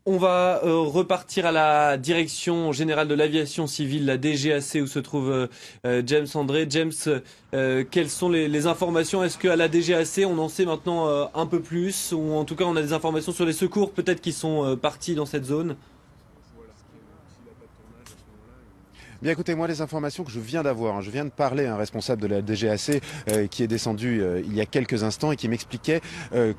On va repartir à la direction générale de l'aviation civile, la DGAC, où se trouve James André. James, quelles sont les informations? Est-ce qu'à la DGAC, on en sait maintenant un peu plus, ou en tout cas on a des informations sur les secours peut-être qui sont partis dans cette zone? Bien écoutez, moi les informations que je viens d'avoir, je viens de parler à un responsable de la DGAC qui est descendu il y a quelques instants et qui m'expliquait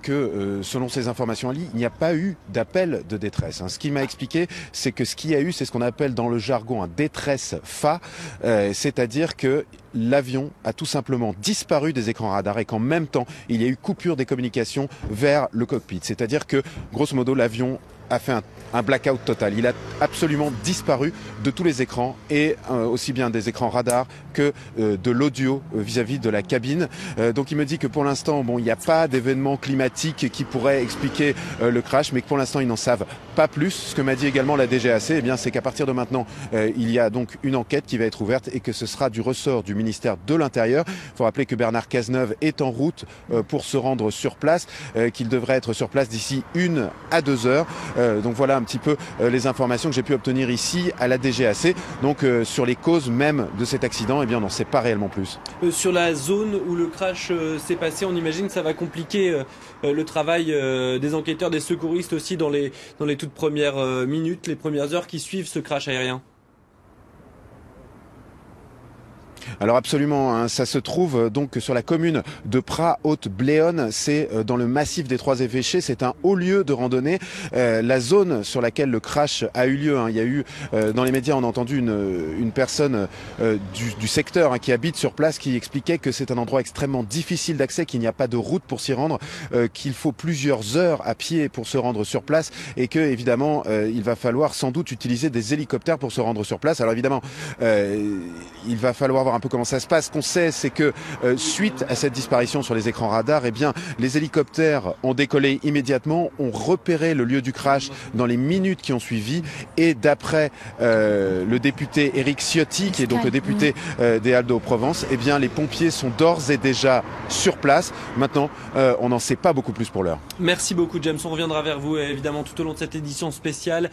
que selon ces informations, il n'y a pas eu d'appel de détresse. Ce qu'il m'a expliqué, c'est que ce qu'il y a eu, c'est ce qu'on appelle dans le jargon un détresse FA, c'est-à-dire que l'avion a tout simplement disparu des écrans radars et qu'en même temps, il y a eu coupure des communications vers le cockpit. C'est-à-dire que, grosso modo, l'avion a fait un blackout total. Il a absolument disparu de tous les écrans et aussi bien des écrans radars que de l'audio vis-à-vis de la cabine. Donc il me dit que pour l'instant, bon, il n'y a pas d'événement climatique qui pourrait expliquer le crash, mais que pour l'instant, ils n'en savent pas plus. Ce que m'a dit également la DGAC, eh bien, c'est qu'à partir de maintenant, il y a donc une enquête qui va être ouverte et que ce sera du ressort du ministère de l'Intérieur. Il faut rappeler que Bernard Cazeneuve est en route pour se rendre sur place, qu'il devrait être sur place d'ici 1 à 2 heures. Donc voilà un petit peu les informations que j'ai pu obtenir ici à la DGAC. Donc sur les causes même de cet accident, eh bien on n'en sait pas réellement plus. Sur la zone où le crash s'est passé, on imagine que ça va compliquer le travail des enquêteurs, des secouristes aussi dans les toutes premières minutes, les premières heures qui suivent ce crash aérien. Alors absolument, ça se trouve donc sur la commune de Praz-Haute-Bléone, c'est dans le massif des Trois-Évêchés, c'est un haut lieu de randonnée. La zone sur laquelle le crash a eu lieu, il y a eu, dans les médias on a entendu une personne du secteur qui habite sur place qui expliquait que c'est un endroit extrêmement difficile d'accès, qu'il n'y a pas de route pour s'y rendre, qu'il faut plusieurs heures à pied pour se rendre sur place et que évidemment il va falloir sans doute utiliser des hélicoptères pour se rendre sur place. Alors évidemment il va falloir voir un peu comment ça se passe. Ce qu'on sait, c'est que suite à cette disparition sur les écrans radars, eh bien, les hélicoptères ont décollé immédiatement, ont repéré le lieu du crash dans les minutes qui ont suivi. Et d'après le député Éric Ciotti, qui est donc le député des Halles de Provence, eh bien, les pompiers sont d'ores et déjà sur place. Maintenant, on n'en sait pas beaucoup plus pour l'heure. Merci beaucoup, James. On reviendra vers vous évidemment tout au long de cette édition spéciale.